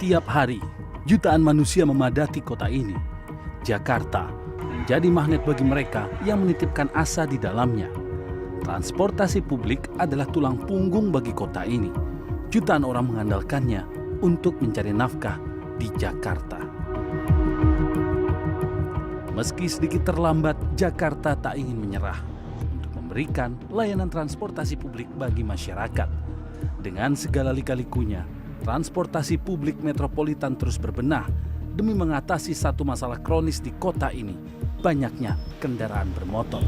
Setiap hari, jutaan manusia memadati kota ini. Jakarta menjadi magnet bagi mereka yang menitipkan asa di dalamnya. Transportasi publik adalah tulang punggung bagi kota ini. Jutaan orang mengandalkannya untuk mencari nafkah di Jakarta. Meski sedikit terlambat, Jakarta tak ingin menyerah untuk memberikan layanan transportasi publik bagi masyarakat. Dengan segala lika-likunya, transportasi publik metropolitan terus berbenah demi mengatasi satu masalah kronis di kota ini, banyaknya kendaraan bermotor.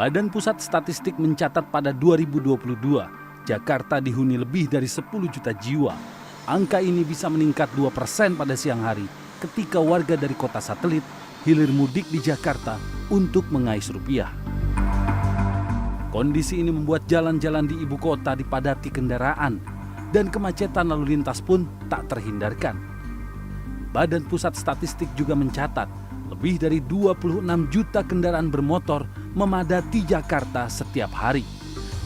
Badan Pusat Statistik mencatat pada 2022, Jakarta dihuni lebih dari 10 juta jiwa. Angka ini bisa meningkat 2% pada siang hari ketika warga dari kota satelit hilir mudik di Jakarta untuk mengais rupiah. Kondisi ini membuat jalan-jalan di ibu kota dipadati kendaraan dan kemacetan lalu lintas pun tak terhindarkan. Badan Pusat Statistik juga mencatat lebih dari 26 juta kendaraan bermotor memadati Jakarta setiap hari.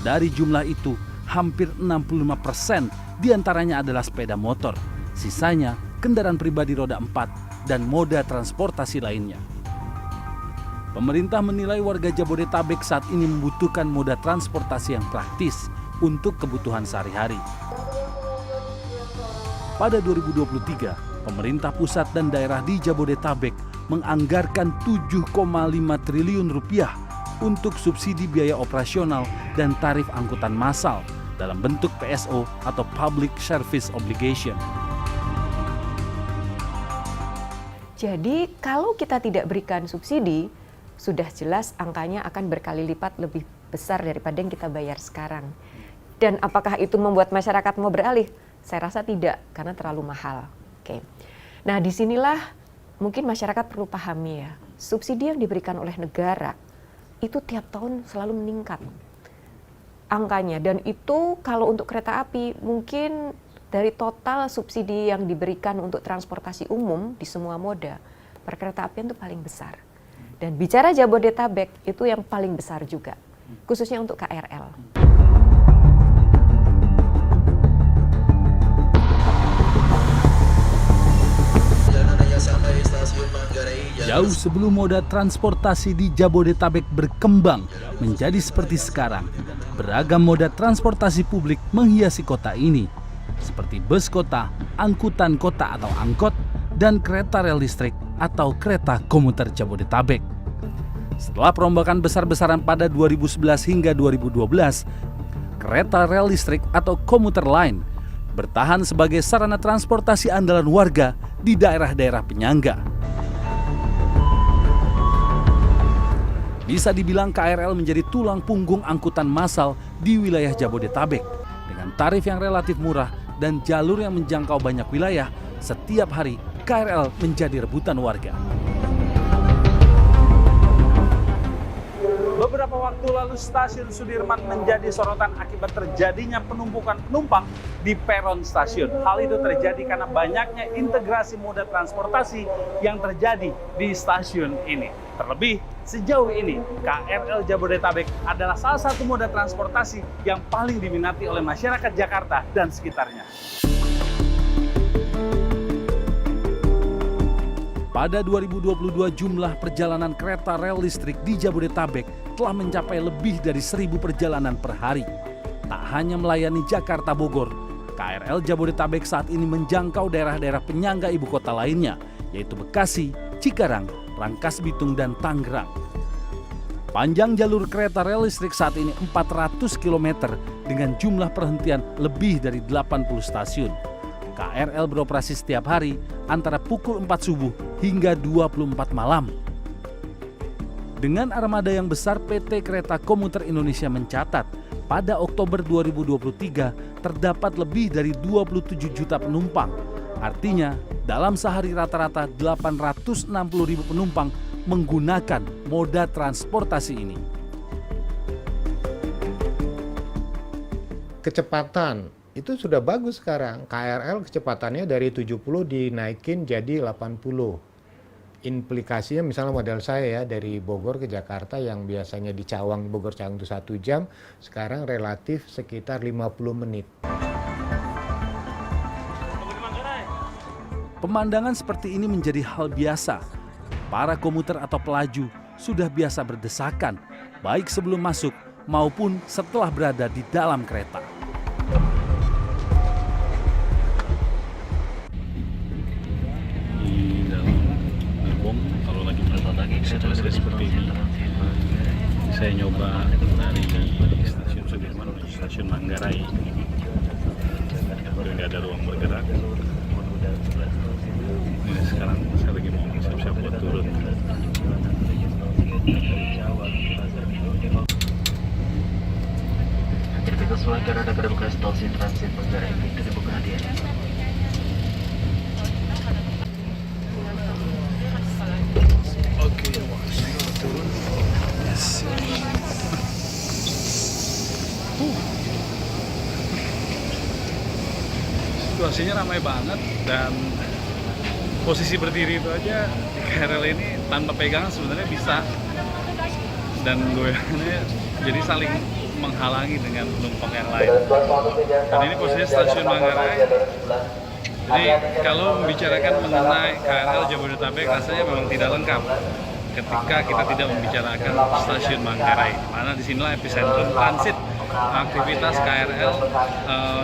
Dari jumlah itu, hampir 65% diantaranya adalah sepeda motor. Sisanya kendaraan pribadi roda 4 dan moda transportasi lainnya. Pemerintah menilai warga Jabodetabek saat ini membutuhkan moda transportasi yang praktis untuk kebutuhan sehari-hari. Pada 2023, pemerintah pusat dan daerah di Jabodetabek menganggarkan 7,5 triliun rupiah untuk subsidi biaya operasional dan tarif angkutan massal dalam bentuk PSO atau Public Service Obligation. Jadi kalau kita tidak berikan subsidi, sudah jelas angkanya akan berkali lipat lebih besar daripada yang kita bayar sekarang. Dan apakah itu membuat masyarakat mau beralih? Saya rasa tidak, karena terlalu mahal. Oke. Nah, disinilah mungkin masyarakat perlu pahami ya, subsidi yang diberikan oleh negara itu tiap tahun selalu meningkat angkanya. Dan itu kalau untuk kereta api, mungkin dari total subsidi yang diberikan untuk transportasi umum di semua moda, perkereta apian itu paling besar. Dan bicara Jabodetabek, itu yang paling besar juga, khususnya untuk KRL. Jauh sebelum moda transportasi di Jabodetabek berkembang menjadi seperti sekarang, beragam moda transportasi publik menghiasi kota ini, seperti bus kota, angkutan kota atau angkot, dan kereta rel listrik atau kereta komuter Jabodetabek. Setelah perombakan besar-besaran pada 2011 hingga 2012, kereta rel listrik atau komuter line bertahan sebagai sarana transportasi andalan warga di daerah-daerah penyangga. Bisa dibilang KRL menjadi tulang punggung angkutan massal di wilayah Jabodetabek. Dengan tarif yang relatif murah dan jalur yang menjangkau banyak wilayah, setiap hari KRL menjadi rebutan warga. Beberapa waktu lalu stasiun Sudirman menjadi sorotan akibat terjadinya penumpukan penumpang di peron stasiun. Hal itu terjadi karena banyaknya integrasi moda transportasi yang terjadi di stasiun ini. Terlebih, sejauh ini KRL Jabodetabek adalah salah satu moda transportasi yang paling diminati oleh masyarakat Jakarta dan sekitarnya. Pada 2022, jumlah perjalanan kereta rel listrik di Jabodetabek telah mencapai lebih dari 1.000 perjalanan per hari. Tak hanya melayani Jakarta Bogor, KRL Jabodetabek saat ini menjangkau daerah-daerah penyangga ibu kota lainnya, yaitu Bekasi, Cikarang, Rangkas Bitung, dan Tangerang. Panjang jalur kereta rel listrik saat ini 400 km dengan jumlah perhentian lebih dari 80 stasiun. KRL beroperasi setiap hari antara pukul 4 subuh hingga 24 malam. Dengan armada yang besar, PT Kereta Komuter Indonesia mencatat pada Oktober 2023 terdapat lebih dari 27 juta penumpang. Artinya, Dalam sehari rata-rata 860.000 penumpang menggunakan moda transportasi ini. Kecepatan itu sudah bagus sekarang. KRL kecepatannya dari 70 dinaikin jadi 80. Implikasinya misalnya model saya ya, dari Bogor ke Jakarta yang biasanya di Cawang, Bogor Cawang itu 1 jam, sekarang relatif sekitar 50 menit. Pemandangan seperti ini menjadi hal biasa. Para komuter atau pelaju sudah biasa berdesakan, baik sebelum masuk maupun setelah berada di dalam kereta. Di dalam gerbong kalau lagi situasi seperti ini, saya nyoba dari stasiun Sudirman menuju stasiun Manggarai. Udah nggak ada ruang bergerak. Ini sekarang saya lagi mau siap-siap buat turun. Aktivitas pelanggaran akan dibuka stasiun transit Manggarai pintu dibuka hadiah. Oke, saya turun. Yes. Situasinya ramai banget dan posisi berdiri itu aja di KRL ini tanpa pegangan sebenarnya bisa, dan goyangannya jadi saling menghalangi dengan penumpang yang lain. Dan ini posisinya stasiun Manggarai. Jadi kalau membicarakan mengenai KRL Jabodetabek rasanya memang tidak lengkap ketika kita tidak membicarakan stasiun Manggarai, di mana disinilah epicentrum transit aktivitas KRL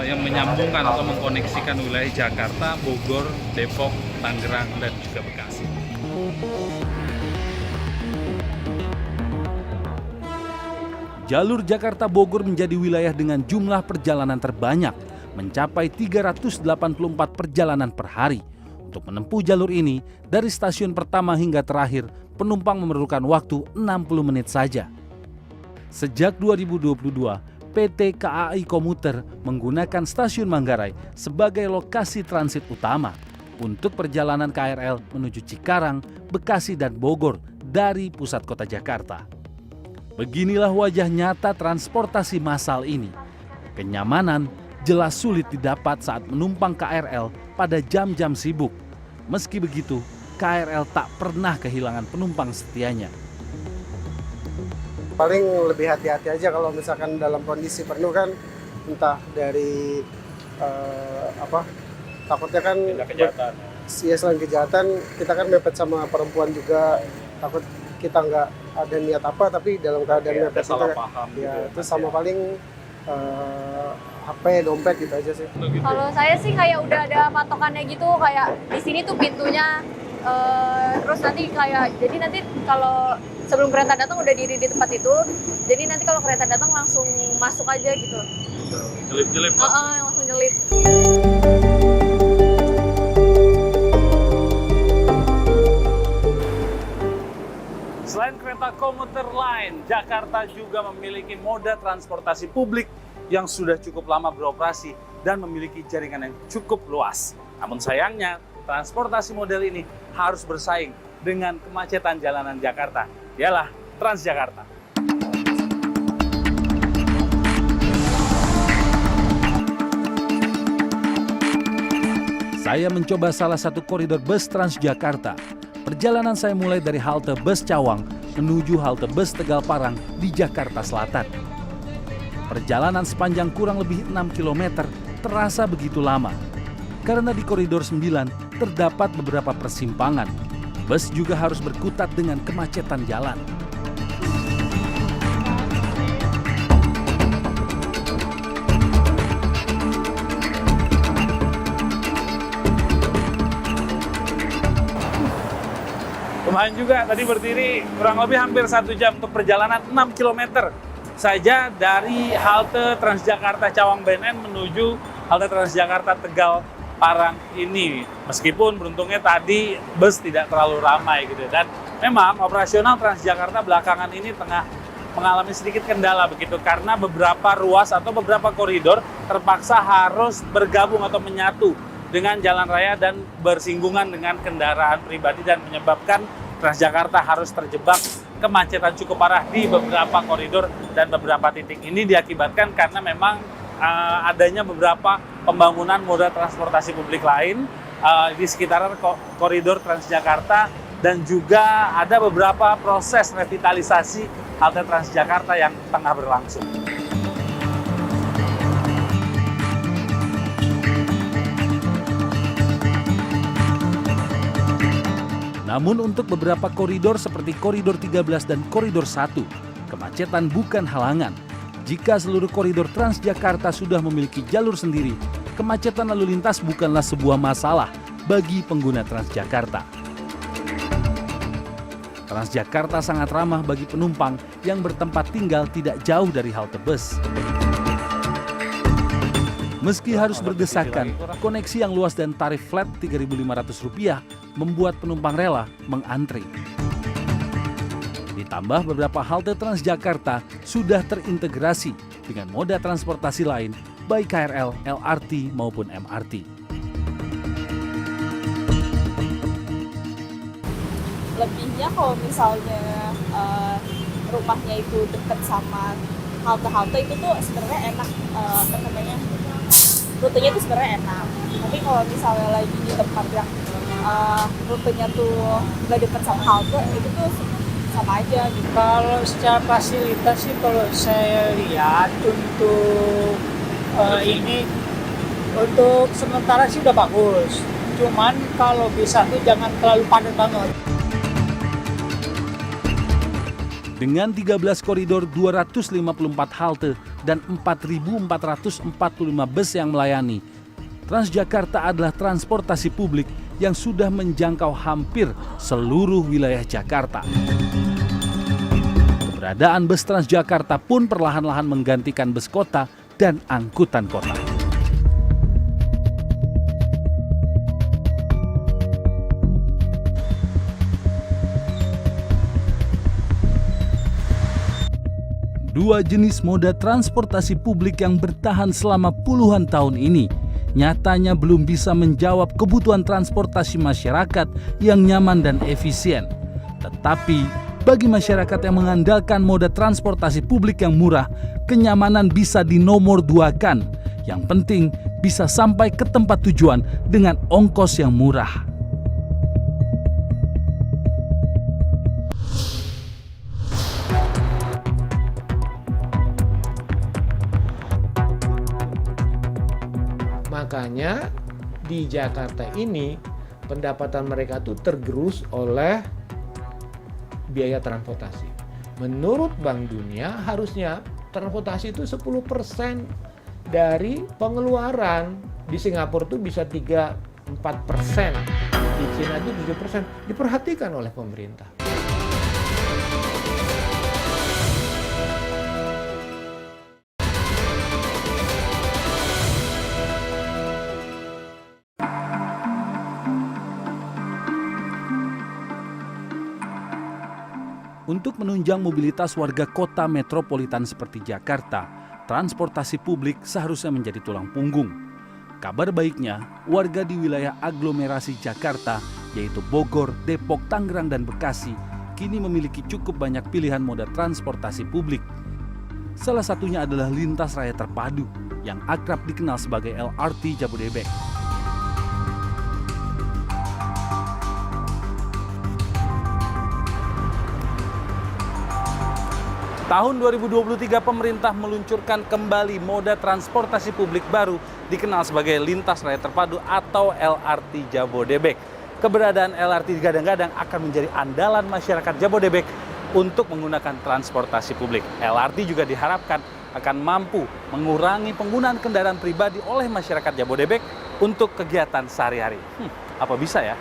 yang menyambungkan atau mengkoneksikan wilayah Jakarta, Bogor, Depok, Tangerang, dan juga Bekasi. Jalur Jakarta-Bogor menjadi wilayah dengan jumlah perjalanan terbanyak, mencapai 384 perjalanan per hari. Untuk menempuh jalur ini, dari stasiun pertama hingga terakhir, penumpang memerlukan waktu 60 menit saja. Sejak 2022, PT KAI Komuter menggunakan stasiun Manggarai sebagai lokasi transit utama untuk perjalanan KRL menuju Cikarang, Bekasi, dan Bogor dari pusat kota Jakarta. Beginilah wajah nyata transportasi massal ini. Kenyamanan jelas sulit didapat saat menumpang KRL pada jam-jam sibuk. Meski begitu, KRL tak pernah kehilangan penumpang setianya. Paling lebih hati-hati aja kalau misalkan dalam kondisi penuh kan, entah dari takutnya kan Kejahatan. ya selain kejahatan, kita kan mepet sama perempuan juga, takut kita nggak ada niat apa tapi dalam keadaan mepet salah kita, paham ya gitu. itu sama paling HP, dompet gitu aja sih. Kalau saya sih kayak udah ada patokannya gitu, kayak di sini tuh pintunya, terus nanti kayak jadi nanti kalau sebelum kereta datang udah diri di tempat itu, jadi nanti kalau kereta datang langsung masuk aja gitu. Jelip-jelip. Langsung nyelip. Selain kereta komuter lain, Jakarta juga memiliki moda transportasi publik yang sudah cukup lama beroperasi dan memiliki jaringan yang cukup luas. Namun sayangnya, transportasi model ini harus bersaing dengan kemacetan jalanan Jakarta. Ialah Transjakarta. Saya mencoba salah satu koridor bus Transjakarta. Perjalanan saya mulai dari halte bus Cawang menuju halte bus Tegal Parang di Jakarta Selatan. Perjalanan sepanjang kurang lebih 6 km terasa begitu lama. Karena di koridor 9 terdapat beberapa persimpangan. Bus juga harus berkutat dengan kemacetan jalan. Lumayan juga, tadi berdiri kurang lebih hampir 1 jam untuk perjalanan 6 km saja dari halte Transjakarta Cawang BNN menuju halte Transjakarta Tegal Parang ini. Meskipun beruntungnya tadi bus tidak terlalu ramai gitu. Dan memang operasional Transjakarta belakangan ini tengah mengalami sedikit kendala begitu karena beberapa ruas atau beberapa koridor terpaksa harus bergabung atau menyatu dengan jalan raya dan bersinggungan dengan kendaraan pribadi dan menyebabkan Transjakarta harus terjebak kemacetan cukup parah di beberapa koridor dan beberapa titik. Ini diakibatkan karena memang adanya beberapa pembangunan moda transportasi publik lain di sekitaran koridor Transjakarta dan juga ada beberapa proses revitalisasi halte Transjakarta yang tengah berlangsung. Namun untuk beberapa koridor seperti koridor 13 dan koridor 1, kemacetan bukan halangan. Jika seluruh koridor Transjakarta sudah memiliki jalur sendiri, kemacetan lalu lintas bukanlah sebuah masalah bagi pengguna Transjakarta. Transjakarta sangat ramah bagi penumpang yang bertempat tinggal tidak jauh dari halte bus. Meski harus berdesakan, koneksi yang luas dan tarif flat Rp3.500 membuat penumpang rela mengantri. Ditambah beberapa halte Transjakarta sudah terintegrasi dengan moda transportasi lain, baik KRL, LRT maupun MRT. Lebihnya kalau misalnya rumahnya itu dekat sama halte-halte itu tuh sebenarnya enak, rutenya itu sebenarnya enak. Tapi kalau misalnya lagi di tempat yang rutenya tuh nggak dekat sama halte, itu tuh sama aja gitu. Kalau secara fasilitas sih kalau saya lihat untuk ini untuk sementara sih udah bagus. Cuman kalau bisa tuh jangan terlalu padat banget. Dengan 13 koridor 254 halte dan 4.445 bus yang melayani, Transjakarta adalah transportasi publik yang sudah menjangkau hampir seluruh wilayah Jakarta. Keberadaan bus Transjakarta pun perlahan-lahan menggantikan bus kota dan angkutan kota. Dua jenis moda transportasi publik yang bertahan selama puluhan tahun ini nyatanya belum bisa menjawab kebutuhan transportasi masyarakat yang nyaman dan efisien. Tetapi bagi masyarakat yang mengandalkan moda transportasi publik yang murah, kenyamanan bisa dinomorduakan. Yang penting bisa sampai ke tempat tujuan dengan ongkos yang murah. Makanya di Jakarta ini pendapatan mereka tuh tergerus oleh biaya transportasi. Menurut Bank Dunia harusnya transportasi itu 10% dari pengeluaran. Di Singapura tuh bisa 3-4%, di Cina itu 7%. Diperhatikan oleh pemerintah. Untuk menunjang mobilitas warga kota metropolitan seperti Jakarta, transportasi publik seharusnya menjadi tulang punggung. Kabar baiknya, warga di wilayah aglomerasi Jakarta, yaitu Bogor, Depok, Tangerang, dan Bekasi, kini memiliki cukup banyak pilihan moda transportasi publik. Salah satunya adalah lintas raya terpadu, yang akrab dikenal sebagai LRT Jabodebek. Tahun 2023 pemerintah meluncurkan kembali moda transportasi publik baru dikenal sebagai lintas raya terpadu atau LRT Jabodebek. Keberadaan LRT digadang-gadang akan menjadi andalan masyarakat Jabodebek untuk menggunakan transportasi publik. LRT juga diharapkan akan mampu mengurangi penggunaan kendaraan pribadi oleh masyarakat Jabodebek untuk kegiatan sehari-hari. Apa bisa ya?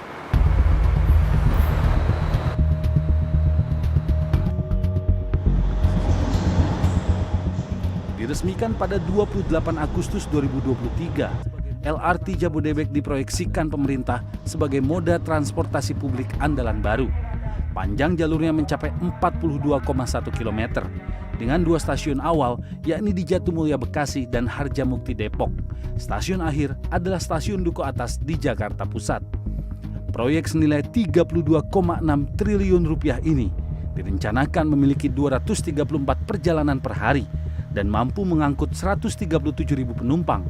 Diresmikan pada 28 Agustus 2023, LRT Jabodebek diproyeksikan pemerintah sebagai moda transportasi publik andalan baru. Panjang jalurnya mencapai 42,1 km. dengan 2 stasiun awal, yakni di Jatimulya Bekasi dan Harjamukti Depok. Stasiun akhir adalah stasiun Duku Atas di Jakarta Pusat. Proyek senilai 32,6 triliun rupiah ini direncanakan memiliki 234 perjalanan per hari dan mampu mengangkut 137.000 penumpang.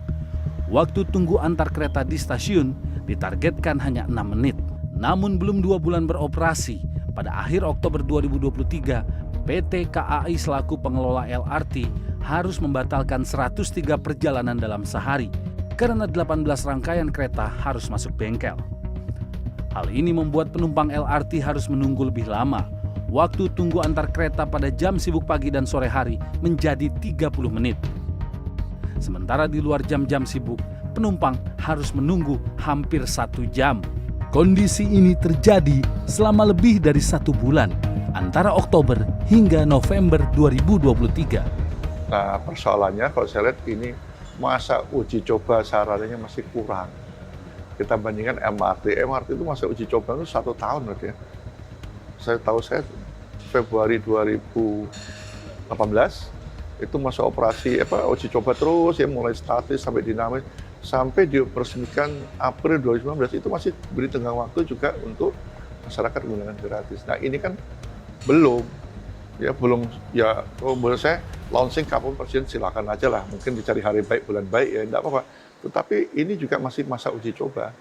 Waktu tunggu antar kereta di stasiun ditargetkan hanya 6 menit. Namun belum 2 bulan beroperasi, pada akhir Oktober 2023, PT KAI selaku pengelola LRT harus membatalkan 103 perjalanan dalam sehari karena 18 rangkaian kereta harus masuk bengkel. Hal ini membuat penumpang LRT harus menunggu lebih lama. Waktu tunggu antar kereta pada jam sibuk pagi dan sore hari menjadi 30 menit. Sementara di luar jam-jam sibuk, penumpang harus menunggu hampir 1 jam. Kondisi ini terjadi selama lebih dari 1 bulan, antara Oktober hingga November 2023. Nah, persoalannya kalau saya lihat ini masa uji coba sarannya masih kurang. Kita bandingkan MRT itu masa uji coba itu 1 tahun berarti ya. Saya Februari 2018 itu masa operasi uji coba terus ya, mulai statis sampai dinamis sampai dioperasikan April 2019 itu masih beri tenggang waktu juga untuk masyarakat menggunakan gratis. Nah ini kan belum menurut saya launching kapan presiden silakan aja lah, mungkin dicari hari baik bulan baik ya enggak apa-apa. Tetapi ini juga masih masa uji coba.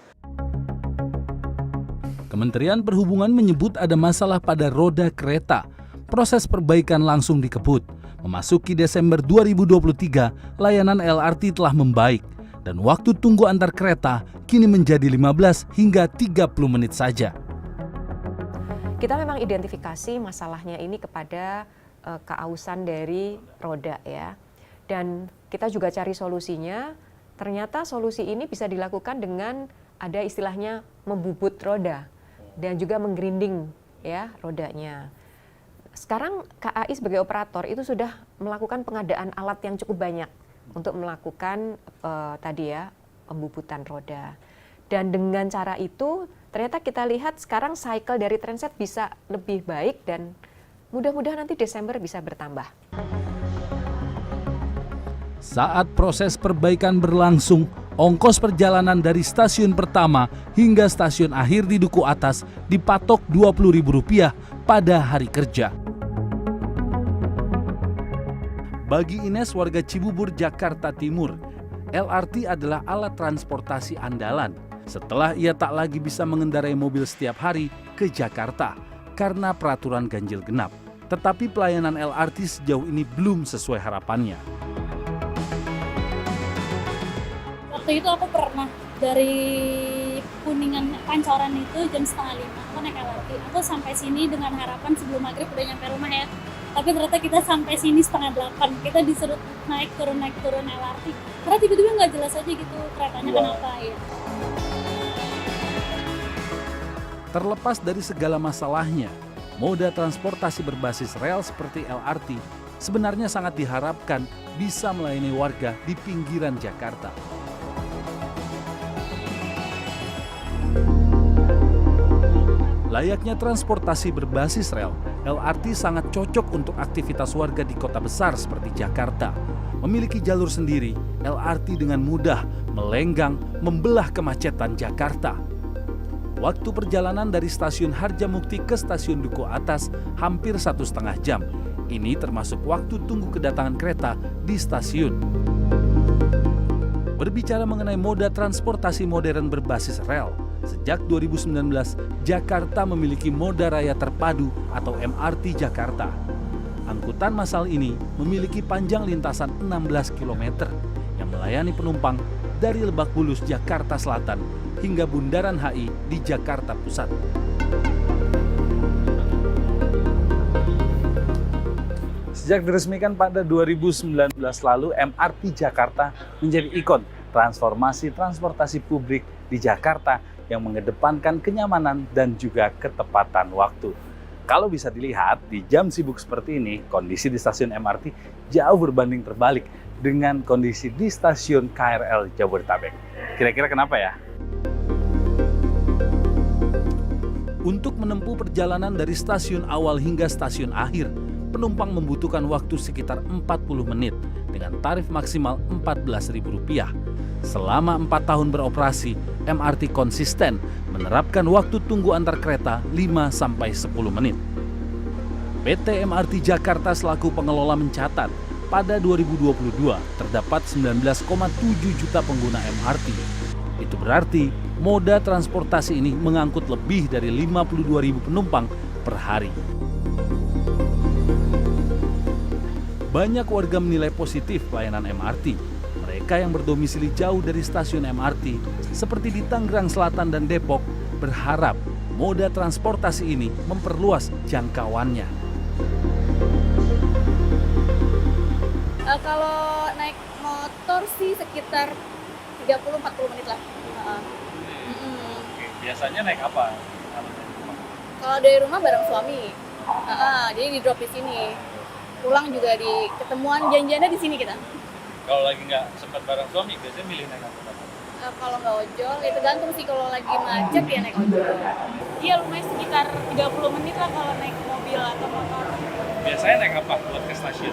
Kementerian Perhubungan menyebut ada masalah pada roda kereta. Proses perbaikan langsung dikebut. Memasuki Desember 2023, layanan LRT telah membaik dan waktu tunggu antar kereta kini menjadi 15 hingga 30 menit saja. Kita memang identifikasi masalahnya ini kepada keausan dari roda ya. Dan kita juga cari solusinya. Ternyata solusi ini bisa dilakukan dengan ada istilahnya membubut roda dan juga menggrinding ya rodanya. Sekarang KAI sebagai operator itu sudah melakukan pengadaan alat yang cukup banyak untuk melakukan pembubutan roda. Dan dengan cara itu ternyata kita lihat sekarang cycle dari transit bisa lebih baik dan mudah-mudahan nanti Desember bisa bertambah. Saat proses perbaikan berlangsung, ongkos perjalanan dari stasiun pertama hingga stasiun akhir di Duku Atas dipatok Rp20.000 pada hari kerja. Bagi Ines, warga Cibubur, Jakarta Timur, LRT adalah alat transportasi andalan setelah ia tak lagi bisa mengendarai mobil setiap hari ke Jakarta karena peraturan ganjil genap. Tetapi pelayanan LRT sejauh ini belum sesuai harapannya. Waktu itu aku pernah dari Kuningan Pancoran itu jam 4:30 aku naik LRT. Aku sampai sini dengan harapan sebelum maghrib udah nyampe rumah ya. Tapi ternyata kita sampai sini 7:30. Kita disuruh naik turun LRT. Karena tiba-tiba nggak jelas aja gitu keretanya kenapa ya. Terlepas dari segala masalahnya, moda transportasi berbasis rel seperti LRT sebenarnya sangat diharapkan bisa melayani warga di pinggiran Jakarta. Layaknya transportasi berbasis rel, LRT sangat cocok untuk aktivitas warga di kota besar seperti Jakarta. Memiliki jalur sendiri, LRT dengan mudah melenggang membelah kemacetan Jakarta. Waktu perjalanan dari stasiun Harjamukti ke stasiun Duku Atas hampir 1,5 jam. Ini termasuk waktu tunggu kedatangan kereta di stasiun. Berbicara mengenai moda transportasi modern berbasis rel, sejak 2019, Jakarta memiliki moda raya terpadu atau MRT Jakarta. Angkutan massal ini memiliki panjang lintasan 16 km yang melayani penumpang dari Lebak Bulus, Jakarta Selatan hingga Bundaran HI di Jakarta Pusat. Sejak diresmikan pada 2019 lalu, MRT Jakarta menjadi ikon transformasi transportasi publik di Jakarta yang mengedepankan kenyamanan dan juga ketepatan waktu. Kalau bisa dilihat di jam sibuk seperti ini, kondisi di stasiun MRT jauh berbanding terbalik dengan kondisi di stasiun KRL Jabodetabek. Kira-kira kenapa ya? Untuk menempuh perjalanan dari stasiun awal hingga stasiun akhir, penumpang membutuhkan waktu sekitar 40 menit dengan tarif maksimal Rp14.000. Selama 4 tahun beroperasi, MRT konsisten menerapkan waktu tunggu antar kereta 5-10 menit. PT MRT Jakarta selaku pengelola mencatat pada 2022 terdapat 19,7 juta pengguna MRT. Itu berarti moda transportasi ini mengangkut lebih dari 52.000 penumpang per hari. Banyak warga menilai positif pelayanan MRT. Mereka yang berdomisili jauh dari stasiun MRT, seperti di Tangerang Selatan dan Depok, berharap moda transportasi ini memperluas jangkauannya. Kalau naik motor sih sekitar 30-40 menit lah. Biasanya naik apa? Kalau dari rumah bareng suami, jadi di drop di sini. Pulang juga di ketemuan janjiannya di sini kita. Kalau lagi nggak sempat bareng suami, biasanya milih naik apa? Kalau nggak ojol, ya tergantung sih. Kalau lagi macet ya naik ojol. Iya, lumayan sekitar 30 menit lah kalau naik mobil atau motor. Biasanya naik apa buat ke stasiun?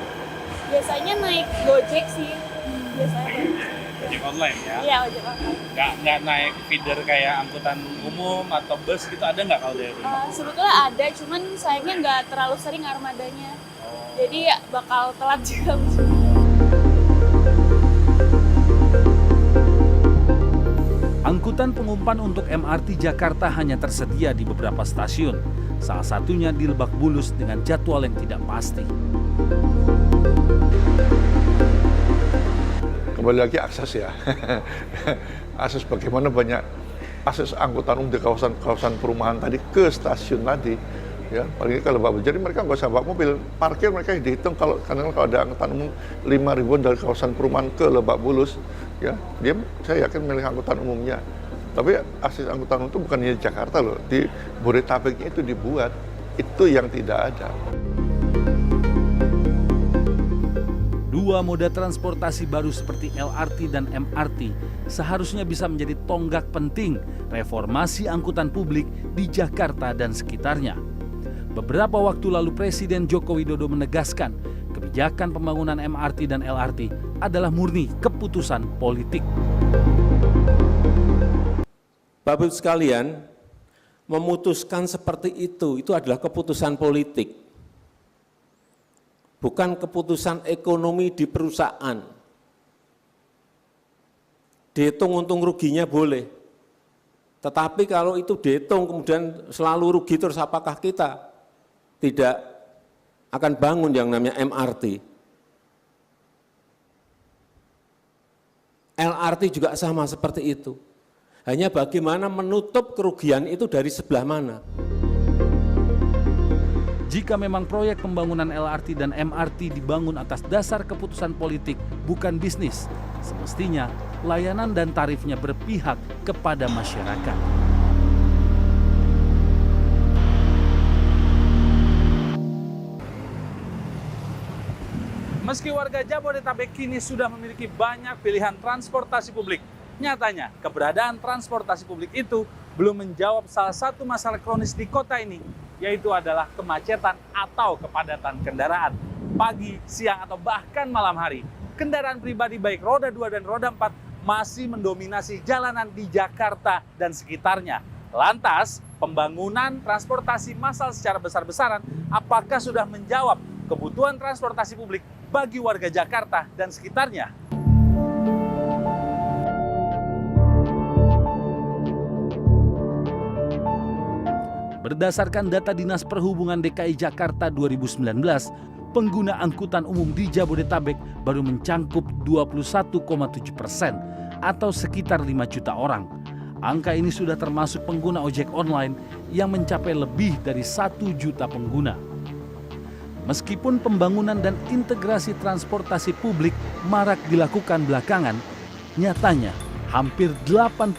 Biasanya naik Gojek sih. Biasanya Ojek online ya? Iya, ojek online. Nggak naik feeder kayak angkutan umum atau bus gitu, ada nggak kalau dari rumah? Sebetulnya ada, cuman sayangnya nggak terlalu sering armadanya. Jadi ya bakal telat juga. Angkutan pengumpan untuk MRT Jakarta hanya tersedia di beberapa stasiun, salah satunya di Lebak Bulus dengan jadwal yang tidak pasti. Kembali lagi akses ya. Akses bagaimana banyak akses angkutan umum di kawasan perumahan tadi ke stasiun tadi. Ya, paling kalau bawa, jadi mereka nggak usah bawa mobil, parkir mereka dihitung kalau ada angkutan umum 5.000 dari kawasan perumahan ke Lebak Bulus, ya, saya yakin milih angkutan umumnya. Tapi akses angkutan umum itu bukan hanya di Jakarta loh, di Bodetabeknya itu dibuat, itu yang tidak ada. Dua moda transportasi baru seperti LRT dan MRT seharusnya bisa menjadi tonggak penting reformasi angkutan publik di Jakarta dan sekitarnya. Beberapa waktu lalu Presiden Joko Widodo menegaskan kebijakan pembangunan MRT dan LRT adalah murni keputusan politik. Bapak Ibu sekalian, memutuskan seperti itu adalah keputusan politik. Bukan keputusan ekonomi di perusahaan. Dihitung untung ruginya boleh. Tetapi kalau itu dihitung kemudian selalu rugi, terus apakah kita tidak akan bangun yang namanya MRT? LRT juga sama seperti itu. Hanya bagaimana menutup kerugian itu dari sebelah mana. Jika memang proyek pembangunan LRT dan MRT dibangun atas dasar keputusan politik, bukan bisnis, semestinya layanan dan tarifnya berpihak kepada masyarakat. Meski warga Jabodetabek kini sudah memiliki banyak pilihan transportasi publik, nyatanya keberadaan transportasi publik itu belum menjawab salah satu masalah kronis di kota ini, yaitu adalah kemacetan atau kepadatan kendaraan. Pagi, siang, atau bahkan malam hari, kendaraan pribadi baik roda 2 dan roda 4 masih mendominasi jalanan di Jakarta dan sekitarnya. Lantas, pembangunan transportasi massal secara besar-besaran apakah sudah menjawab kebutuhan transportasi publik bagi warga Jakarta dan sekitarnya? Berdasarkan data Dinas Perhubungan DKI Jakarta 2019, pengguna angkutan umum di Jabodetabek baru mencangkup 21,7% atau sekitar 5 juta orang. Angka ini sudah termasuk pengguna ojek online yang mencapai lebih dari 1 juta pengguna. Meskipun pembangunan dan integrasi transportasi publik marak dilakukan belakangan, nyatanya hampir 80%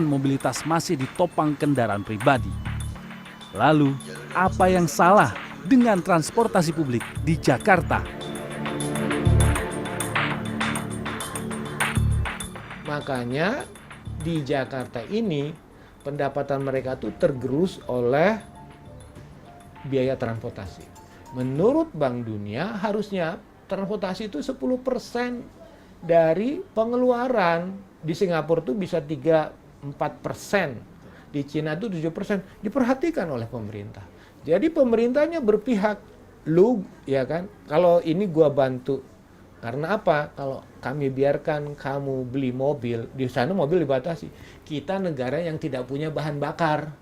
mobilitas masih ditopang kendaraan pribadi. Lalu, apa yang salah dengan transportasi publik di Jakarta? Makanya di Jakarta ini pendapatan mereka tuh tergerus oleh biaya transportasi. Menurut Bank Dunia harusnya transportasi itu 10% dari pengeluaran. Di Singapura tuh bisa 3-4%, di Cina itu 7%. Diperhatikan oleh pemerintah. Jadi pemerintahnya berpihak, lu ya kan, kalau ini gua bantu. Karena apa? Kalau kami biarkan kamu beli mobil, di sana mobil dibatasi. Kita negara yang tidak punya bahan bakar.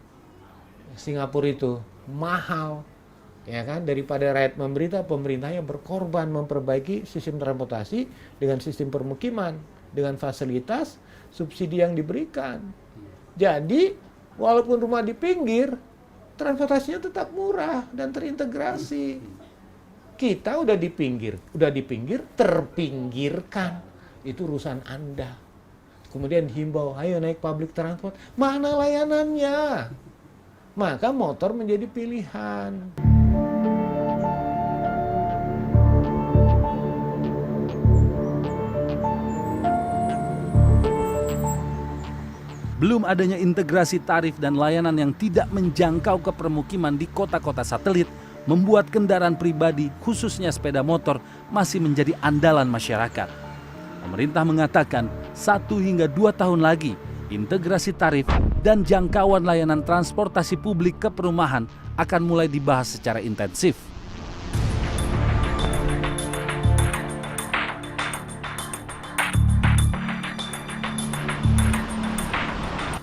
Singapura itu mahal. Ya kan, daripada rakyat pemerintahnya berkorban memperbaiki sistem transportasi dengan sistem permukiman, dengan fasilitas subsidi yang diberikan. Jadi, walaupun rumah di pinggir, transportasinya tetap murah dan terintegrasi. Kita udah di pinggir, terpinggirkan. Itu urusan Anda. Kemudian himbau, ayo naik public transport. Mana layanannya? Maka motor menjadi pilihan. Belum adanya integrasi tarif dan layanan yang tidak menjangkau ke permukiman di kota-kota satelit membuat kendaraan pribadi, khususnya sepeda motor, masih menjadi andalan masyarakat. Pemerintah mengatakan 1 hingga 2 tahun lagi, integrasi tarif dan jangkauan layanan transportasi publik ke perumahan akan mulai dibahas secara intensif.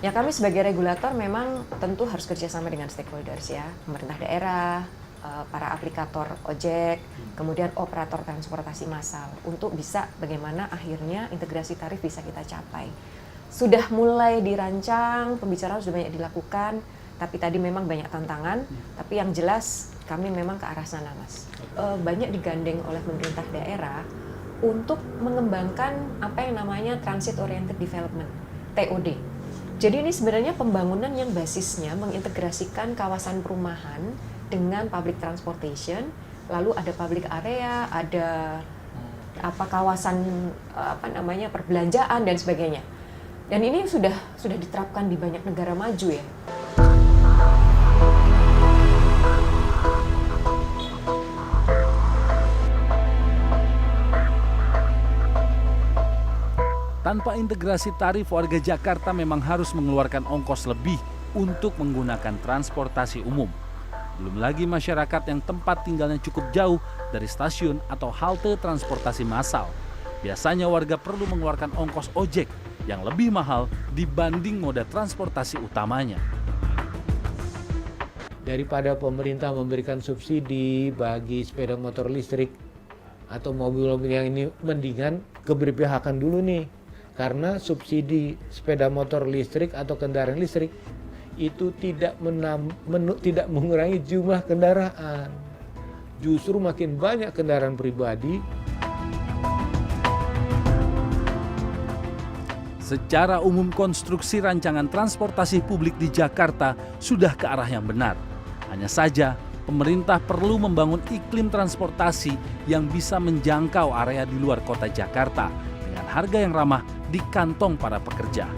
Ya, kami sebagai regulator memang tentu harus kerjasama dengan stakeholders ya, pemerintah daerah, para aplikator ojek, kemudian operator transportasi massal untuk bisa bagaimana akhirnya integrasi tarif bisa kita capai. Sudah mulai dirancang, pembicaraan sudah banyak dilakukan, tapi tadi memang banyak tantangan, tapi yang jelas kami memang ke arah sana, Mas. Banyak digandeng oleh pemerintah daerah untuk mengembangkan apa yang namanya Transit Oriented Development, TOD. Jadi ini sebenarnya pembangunan yang basisnya mengintegrasikan kawasan perumahan dengan public transportation, lalu ada public area, ada kawasan perbelanjaan dan sebagainya. Dan ini sudah diterapkan di banyak negara maju ya. Tanpa integrasi tarif, warga Jakarta memang harus mengeluarkan ongkos lebih untuk menggunakan transportasi umum. Belum lagi masyarakat yang tempat tinggalnya cukup jauh dari stasiun atau halte transportasi massal. Biasanya warga perlu mengeluarkan ongkos ojek yang lebih mahal dibanding moda transportasi utamanya. Daripada pemerintah memberikan subsidi bagi sepeda motor listrik atau mobil-mobil yang ini, mendingan keberpihakan dulu nih. Karena subsidi sepeda motor listrik atau kendaraan listrik itu tidak mengurangi jumlah kendaraan. Justru makin banyak kendaraan pribadi. Secara umum, konstruksi rancangan transportasi publik di Jakarta sudah ke arah yang benar. Hanya saja, pemerintah perlu membangun iklim transportasi yang bisa menjangkau area di luar kota Jakarta dengan harga yang ramah di kantong para pekerja.